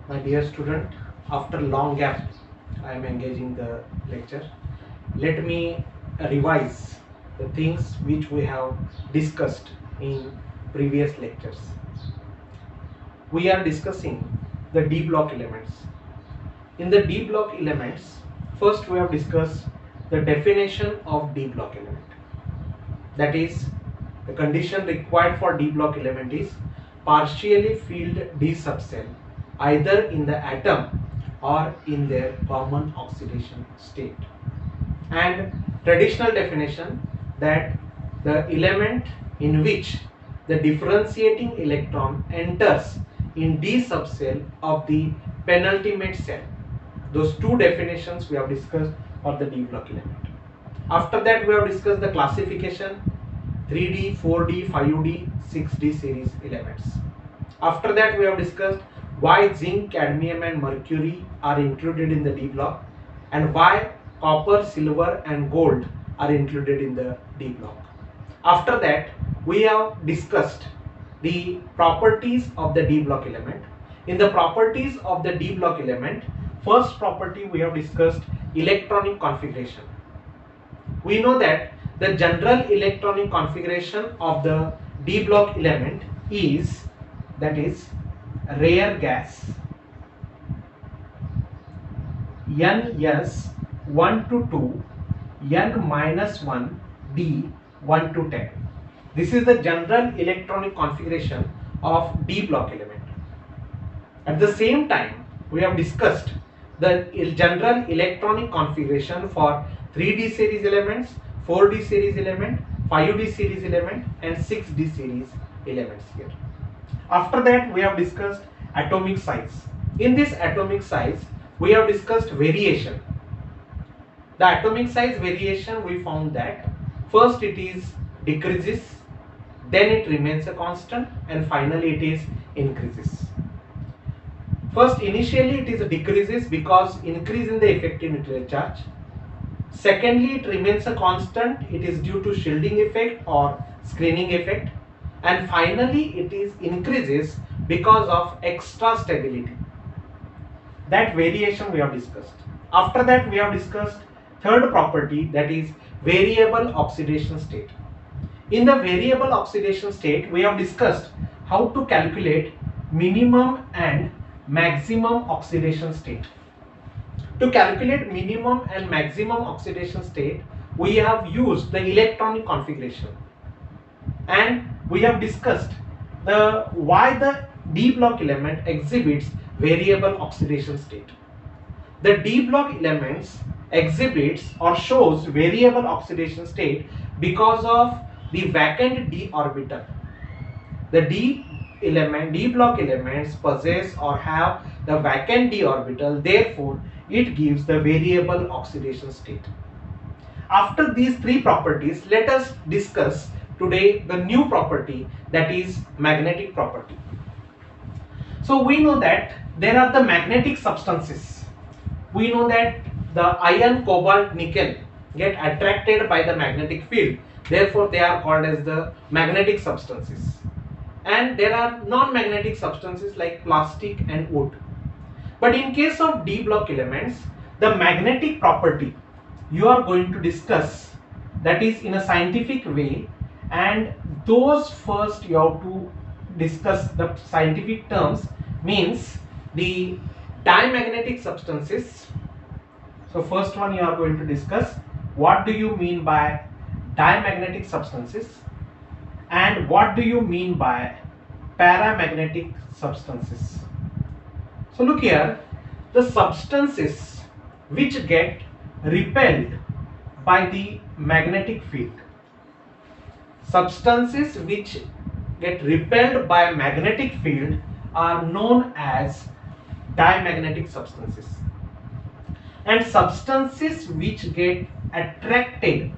My dear student, after long gap I am engaging the lecture. Let me revise the things which we have discussed in previous lectures. We are discussing the D block elements. In the D block elements, first we have discussed the definition of D block element. That is, the condition required for D block element is partially filled D subcell either in the atom or in their common oxidation state. And traditional definition that the element in which the differentiating electron enters in D subcell of the penultimate cell. Those two definitions we have discussed for the D block element. After that, we have discussed the classification 3D, 4D, 5D, 6D series elements. After that, we have discussed why zinc, cadmium and mercury are included in the D block and why copper, silver and gold are included in the D block. After that, we have discussed the properties of the D block element. In the properties of the D block element, first property we have discussed electronic configuration. We know that the general electronic configuration of the D block element is, that is, rare gas Ns 1 to 2, N minus 1, D 1 to 10. This is the general electronic configuration of D block element. At the same time, we have discussed the general electronic configuration for 3D series elements, 4D series element, 5D series element and 6D series elements here. After that, we have discussed atomic size. In this atomic size, we have discussed variation. The atomic size variation, we found that first it is decreases, then it remains a constant and finally it is increases. First, initially it is decreases because increase in the effective nuclear charge. Secondly, it remains a constant. It is due to shielding effect or screening effect. And finally, it is increases because of extra stability. That variation we have discussed. After that, we have discussed third property, that is variable oxidation state. In the variable oxidation state, we have discussed how to calculate minimum and maximum oxidation state. To calculate minimum and maximum oxidation state, we have used the electronic configuration and we have discussed why the D block element exhibits variable oxidation state. The D block elements exhibits or shows variable oxidation state because of the vacant d orbital. The D block elements possess or have the vacant d orbital, therefore it gives the variable oxidation state. After these three properties, let us discuss today the new property, that is magnetic property. So we know that there are the magnetic substances. We know that the iron, cobalt, nickel get attracted by the magnetic field, therefore they are called as the magnetic substances. And there are non-magnetic substances like plastic and wood. But in case of D block elements, the magnetic property you are going to discuss, that is in a scientific way, and those first you have to discuss the scientific terms, means the diamagnetic substances. So first one you are going to discuss what do you mean by diamagnetic substances and what do you mean by paramagnetic substances. So look here, the substances which get repelled by the magnetic field. Substances which get repelled by magnetic field are known as diamagnetic substances. And substances which get attracted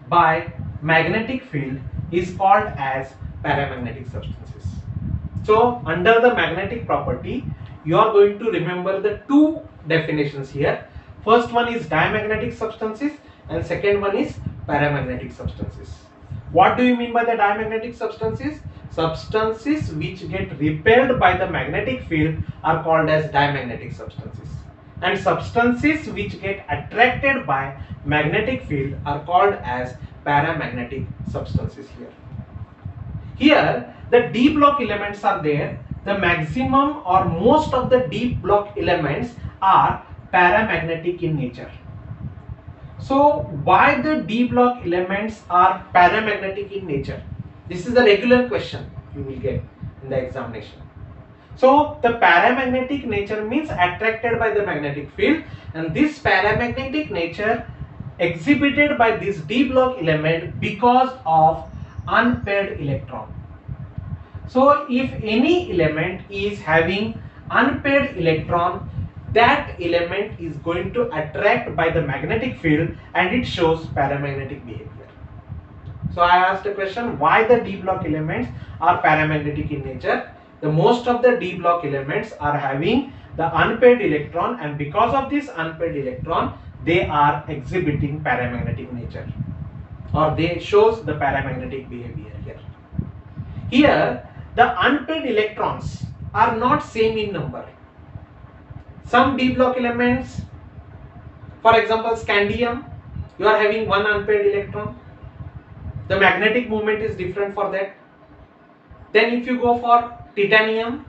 by magnetic field is called as paramagnetic substances. So under the magnetic property, you are going to remember the two definitions here. First one is diamagnetic substances and second one is paramagnetic substances. What do you mean by the diamagnetic substances? substances which get repelled by the magnetic field are called as diamagnetic substances, and substances which get attracted by magnetic field are called as paramagnetic substances. Here the d block elements are there. The maximum or most of the d block elements are paramagnetic in nature. So why the d block elements are paramagnetic in nature? This is a regular question you will get in the examination. So the paramagnetic nature means attracted by the magnetic field, and this paramagnetic nature exhibited by this d block element because of unpaired electron. So if any element is having unpaired electron, that element is going to attract by the magnetic field and it shows paramagnetic behavior. So I asked a question, why the d block elements are paramagnetic in nature? The most of the d block elements are having the unpaired electron, and because of this unpaired electron they are exhibiting paramagnetic nature, or they shows the paramagnetic behavior here. Here the unpaired electrons are not same in number. Some d block elements, for example scandium, you are having one unpaired electron. The magnetic movement is different for that. Then if you go for titanium,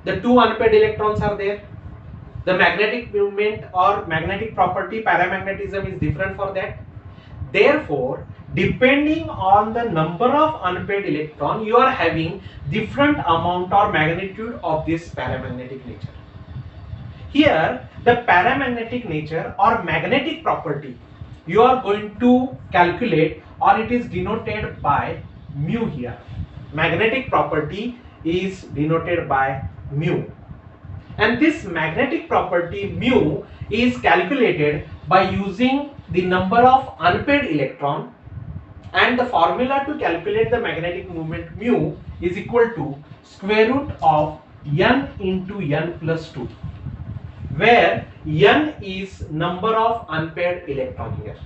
the two unpaired electrons are there. The magnetic movement or magnetic property, paramagnetism, is different for that. Therefore, depending on the number of unpaired electron, you are having different amount or magnitude of this paramagnetic nature. Here the paramagnetic nature or magnetic property you are going to calculate, or it is denoted by mu here. Magnetic property is denoted by mu, and this magnetic property mu is calculated by using the number of unpaired electron, and the formula to calculate the magnetic moment mu is equal to square root of n into n plus 2, where n is number of unpaired electron here,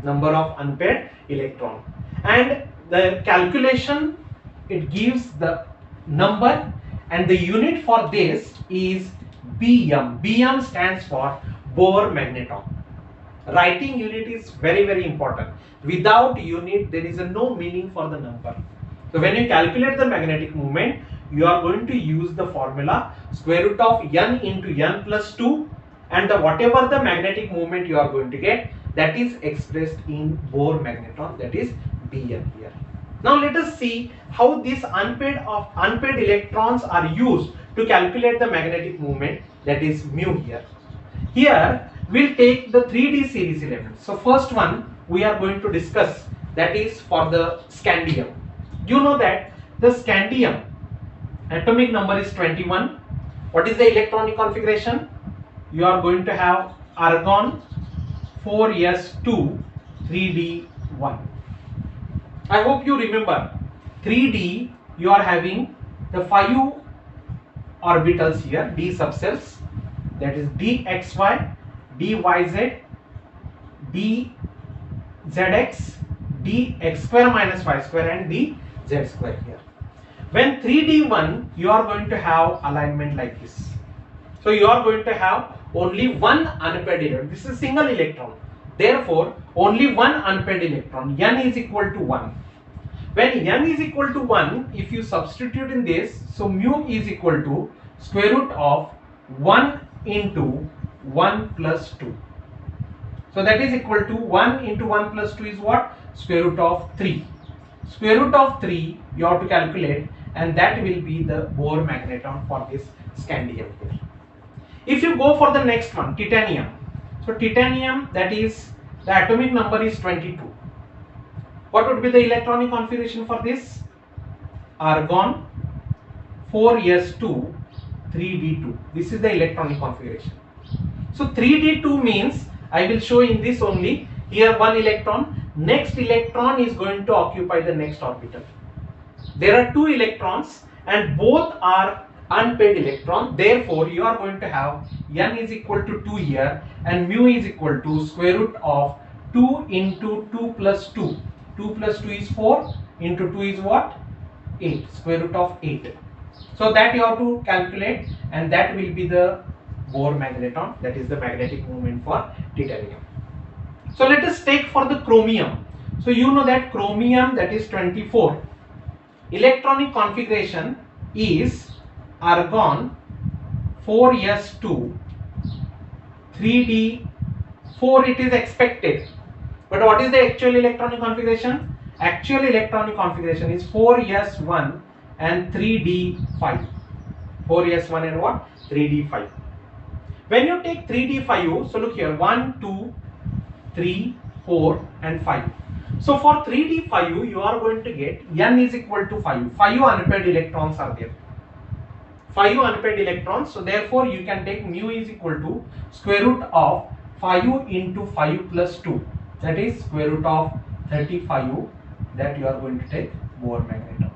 number of unpaired electron, and the calculation, it gives the number, and the unit for this is Bm. Bm stands for Bohr magneton. Writing unit is very important. Without unit there is no meaning for the number. So when you calculate the magnetic moment, you are going to use the formula square root of n into n plus 2, and the whatever the magnetic moment you are going to get, that is expressed in Bohr magneton, that is Bm here. Now let us see how these unpaired electrons are used to calculate the magnetic moment, that is mu here. Here we'll take the 3D series elements. So first one we are going to discuss, that is for the scandium. You know that the scandium atomic number is 21. What is the electronic configuration? You are going to have argon 4s2 3d1. I hope you remember 3d, you are having the 5 orbitals here, d subcells, that is dxy, dyz, dzx, dx square minus y square, and dz square here. When 3d1, you are going to have alignment like this. So you are going to have only one unpaired electron. This is a single electron. Therefore, only one unpaired electron. N is equal to 1. When n is equal to 1, if you substitute in this, so mu is equal to square root of 1 into 1 plus 2. So that is equal to 1 into 1 plus 2 is what? Square root of 3. Square root of 3 you have to calculate, and that will be the Bohr magneton for this scandium here. If you go for the next one, titanium. So titanium, that is the atomic number is 22. What would be the electronic configuration for this? Argon 4s2 3d2. This is the electronic configuration. So 3d2 means, I will show in this only, here one electron, next electron is going to occupy the next orbital. There are two electrons and both are unpaired electron. Therefore, you are going to have n is equal to 2 here, and mu is equal to square root of 2 into 2 plus 2. 2 plus 2 is 4, into 2 is what? 8, square root of 8. So that you have to calculate, and that will be the Bohr magneton, that is the magnetic moment for titanium. So let us take for the chromium. So you know that chromium, that is 24, electronic configuration is argon 4s2 3d4, it is expected. But what is the actual electronic configuration? Actual electronic configuration is 4s1 and 3d5. 4s1 and what? 3d5. When you take 3d5, so look here, 1, 2, 3, 4 and 5. So for 3d5 you are going to get n is equal to 5. 5 unpaired electrons are there. 5 unpaired electrons. So therefore you can take mu is equal to square root of 5 into 5 plus 2. That is square root of 35, that you are going to take Bohr magneton.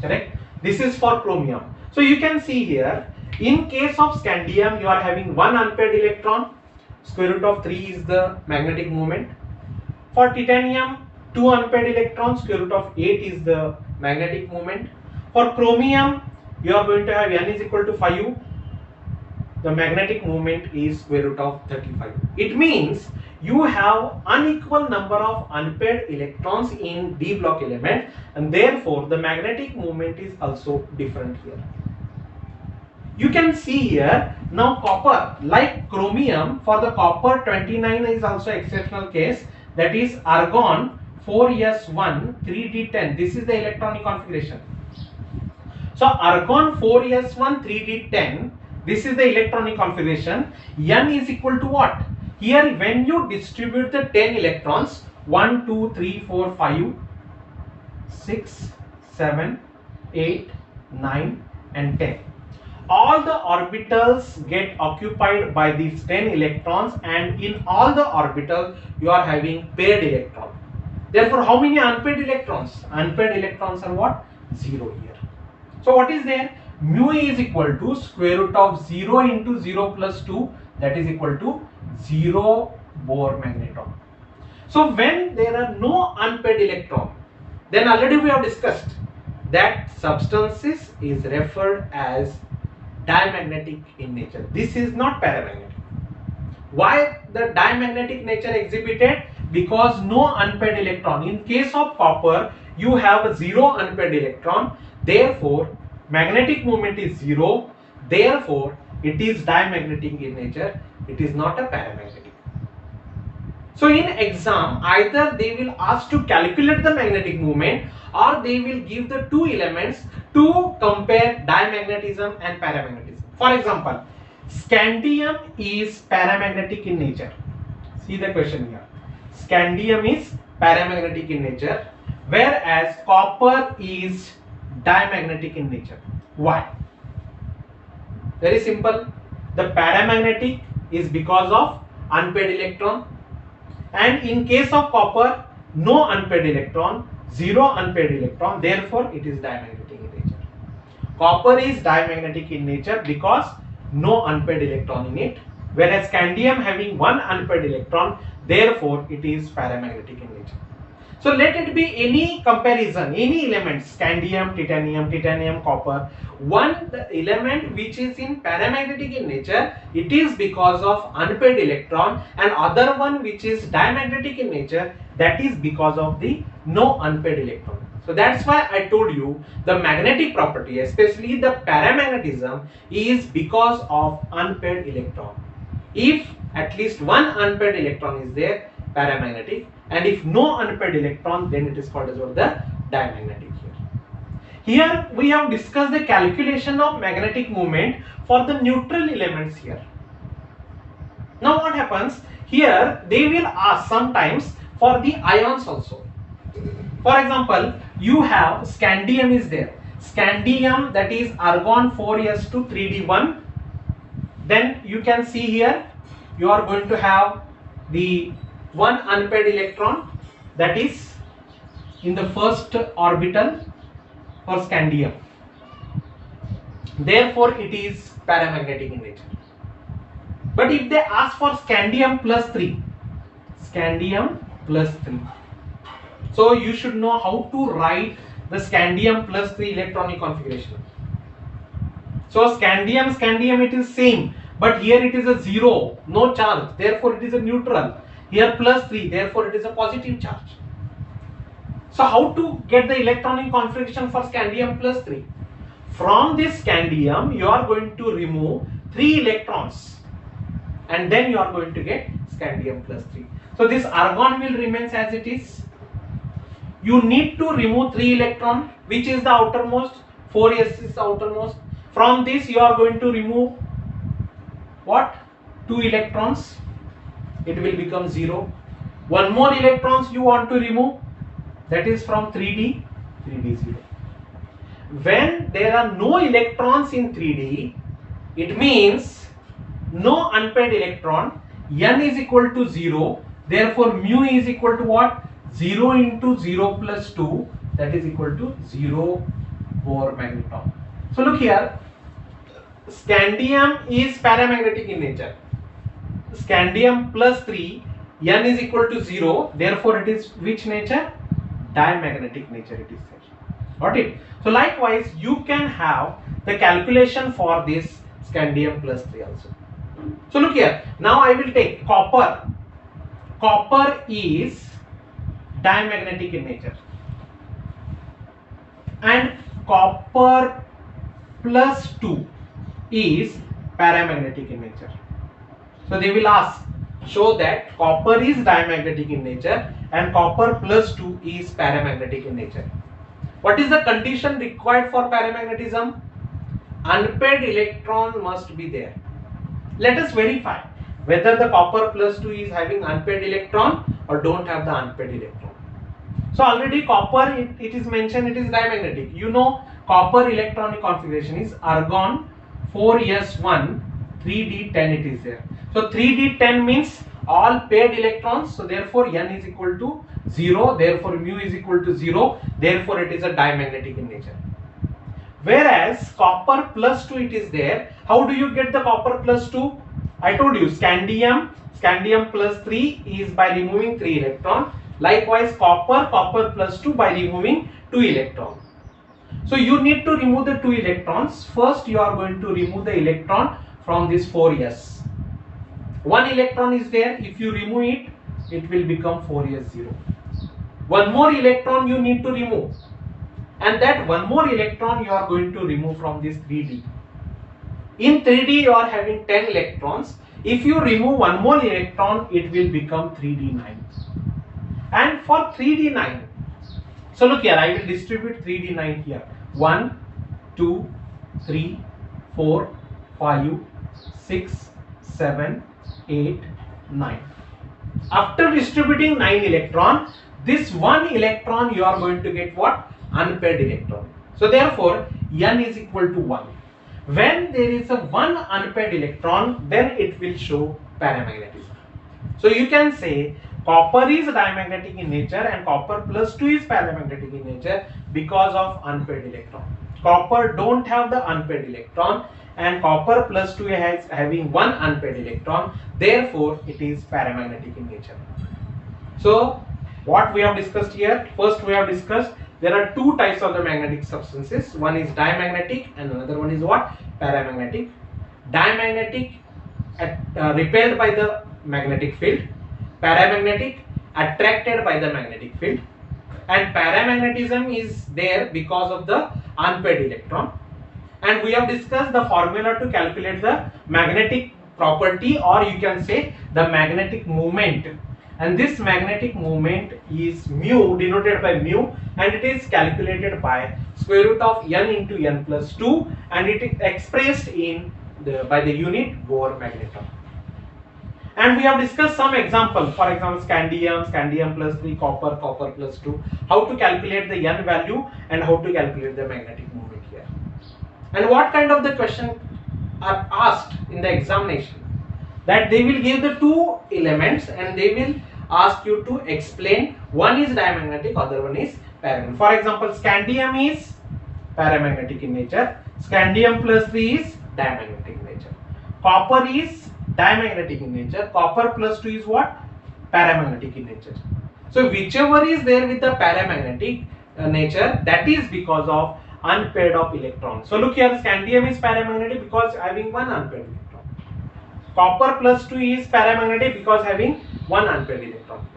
Correct? This is for chromium. So you can see here, in case of scandium you are having 1 unpaired electron, square root of 3 is the magnetic moment. For titanium, 2 unpaired electrons, square root of 8 is the magnetic moment. For chromium, you are going to have n is equal to 5. The magnetic moment is square root of 35. It means you have unequal number of unpaired electrons in d block element, and therefore the magnetic moment is also different here. You can see here, now copper, like chromium, for the copper 29 is also exceptional case, that is argon 4s1 3d10. This is the electronic configuration. So argon 4s1 3d10, this is the electronic configuration. N is equal to what? Here when you distribute the 10 electrons, 1, 2, 3, 4, 5, 6, 7, 8, 9 and 10. All the orbitals get occupied by these 10 electrons, and in all the orbitals you are having paired electron. Therefore how many unpaired electrons? Unpaired electrons are what? 0 here. So what is there? Mu is equal to square root of 0 into 0 plus 2, that is equal to 0 Bohr magneton. So when there are no unpaired electron, then already we have discussed that substances is referred as diamagnetic in nature. This is not paramagnetic. Why the diamagnetic nature exhibited? Because no unpaired electron. In case of copper, you have a 0 unpaired electron. Therefore, magnetic moment is 0. Therefore, it is diamagnetic in nature. It is not a paramagnetic. So in exam, either they will ask to calculate the magnetic moment, or they will give the two elements to compare diamagnetism and paramagnetism. For example, scandium is paramagnetic in nature. See the question here. Scandium is paramagnetic in nature, whereas copper is diamagnetic in nature. Why? Very simple. The paramagnetic is because of unpaired electron, and in case of copper, no unpaired electron, 0 unpaired electron, therefore it is diamagnetic in nature. Copper is diamagnetic in nature because no unpaired electron in it, whereas scandium having 1 unpaired electron, therefore it is paramagnetic in nature. So let it be any comparison, any elements, scandium, titanium, copper. One element which is in paramagnetic in nature, it is because of unpaired electron, and other one which is diamagnetic in nature, that is because of the no unpaired electron. So that's why I told you the magnetic property, especially the paramagnetism, is because of unpaired electron. If at least one unpaired electron is there, paramagnetic, and if no unpaired electron, then it is called as well the diamagnetic here. Here we have discussed the calculation of magnetic moment for the neutral elements here. Now what happens? Here they will ask sometimes for the ions also. For example, you have scandium is there. Scandium, that is argon 4s2 3d1. Then you can see here you are going to have the one unpaired electron, that is in the first orbital for scandium. Therefore it is paramagnetic in nature. But if they ask for scandium plus 3, so you should know how to write the scandium plus 3 electronic configuration. So scandium it is same, but here it is a 0, no charge, therefore it is a neutral. Here plus 3, therefore it is a positive charge. So how to get the electronic configuration for scandium plus 3? From this scandium you are going to remove 3 electrons and then you are going to get scandium plus 3. So this argon will remain as it is. You need to remove 3 electron, which is the outermost, 4s is outermost. From this you are going to remove what? 2 electrons, it will become 0. One more electrons you want to remove, that is from 3d, 0. When there are no electrons in 3d, it means no unpaired electron, n is equal to 0, therefore mu is equal to what? 0 into 0 plus 2, that is equal to 0 Bohr magneton. So look here, scandium is paramagnetic in nature. Scandium plus 3, n is equal to 0, therefore it is which nature? Diamagnetic nature it is there. Got it? So likewise you can have the calculation for this scandium plus 3 also. So look here, now I will take copper. Copper is diamagnetic in nature and copper plus 2 is paramagnetic in nature. So they will ask, show that copper is diamagnetic in nature and copper plus 2 is paramagnetic in nature. What is the condition required for paramagnetism? Unpaired electron must be there. Let us verify whether the copper plus 2 is having unpaired electron or don't have the unpaired electron. So already copper, it is mentioned it is diamagnetic. You know copper electronic configuration is argon 4s1 3d10 it is there. So 3d10 means all paired electrons, so therefore n is equal to 0, therefore mu is equal to 0, therefore it is a diamagnetic in nature. Whereas copper plus 2 it is there. How do you get the copper plus 2? I told you scandium plus 3 is by removing 3 electron. Likewise copper plus 2 by removing 2 electron. So you need to remove the 2 electrons. First you are going to remove the electron from this 4s. 1 electron is there, if you remove it, it will become 4s0. One more electron you need to remove, and that one more electron you are going to remove from this 3d. In 3d you are having 10 electrons. If you remove one more electron, it will become 3d9. And for 3d9, so look here, I will distribute 3d9 here. 1, 2, 3, 4, 5, 6, 7, 8, 9. After distributing 9 electron, this 1 electron you are going to get what? Unpaired electron. So therefore n is equal to 1. When there is a 1 unpaired electron, then it will show paramagnetism. So you can say copper is diamagnetic in nature and copper plus 2 is paramagnetic in nature because of unpaired electron. Copper don't have the unpaired electron and copper plus 2 has having 1 unpaired electron, therefore it is paramagnetic in nature. So what we have discussed here, first we have discussed there are 2 types of the magnetic substances. One is diamagnetic and another one is what? Paramagnetic. Diamagnetic repelled by the magnetic field, paramagnetic attracted by the magnetic field, and paramagnetism is there because of the unpaired electron. And we have discussed the formula to calculate the magnetic property, or you can say the magnetic moment. And this magnetic moment is mu, denoted by mu, and it is calculated by square root of n into n plus 2, and it is expressed in by the unit Bohr magneton. And we have discussed some example, for example scandium plus 3, copper plus 2, how to calculate the n value and how to calculate the magnetic moment here. And what kind of the question are asked in the examination, that they will give the 2 elements and they will ask you to explain, one is diamagnetic, other one is paramagnetic. For example, scandium is paramagnetic in nature, scandium plus 3 is diamagnetic in nature. Copper is diamagnetic in nature, copper plus 2 is what? Paramagnetic in nature. So whichever is there with the paramagnetic, nature, that is because of unpaired of electrons. So look here, scandium is paramagnetic because having one unpaired electron. Copper plus 2 is paramagnetic because having one unpaired electron.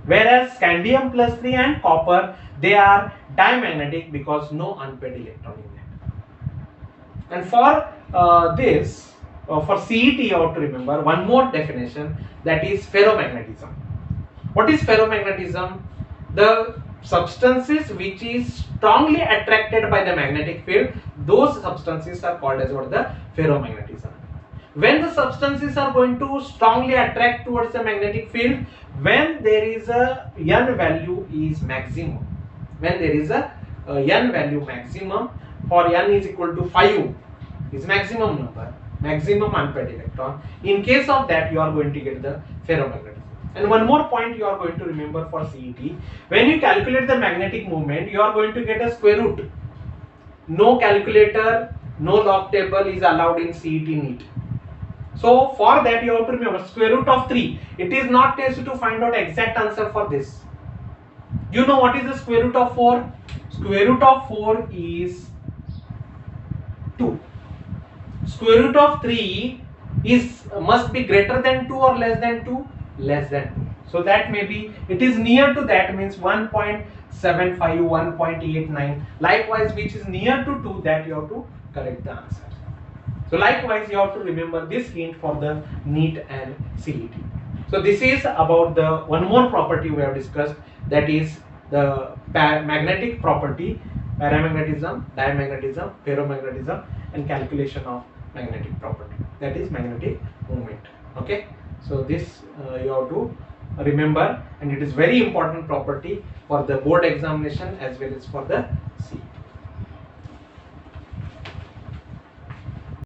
Whereas scandium plus 3 and copper, they are diamagnetic because no unpaired electron in them. And for this, for CET, you have to remember one more definition, that is ferromagnetism. What is ferromagnetism? The substances which is strongly attracted by the magnetic field, those substances are called as what? The ferromagnetism. When the substances are going to strongly attract towards the magnetic field, when there is a N value is maximum, when there is a N value maximum, for N is equal to 5 is maximum number, maximum unpaired electron, in case of that you are going to get the ferromagnetism. And one more point you are going to remember for CET, when you calculate the magnetic moment, you are going to get a square root. No calculator, no log table is allowed in CET NEET. So for that you have to remember square root of 3. It is not easy to find out exact answer for this. You know what is the square root of 4? Square root of 4 is 2. Square root of 3 is must be greater than 2 or less than 2? Less than 2. So that may be, it is near to that, means 1.75, 1.89. Likewise, which is near to 2, that you have to correct the answer. So likewise, you have to remember this hint for the NEET and CET. So this is about the one more property we have discussed, that is the magnetic property, paramagnetism, diamagnetism, ferromagnetism, and calculation of magnetic property, that is magnetic moment. Okay, so this you have to remember, and it is very important property for the board examination as well as for the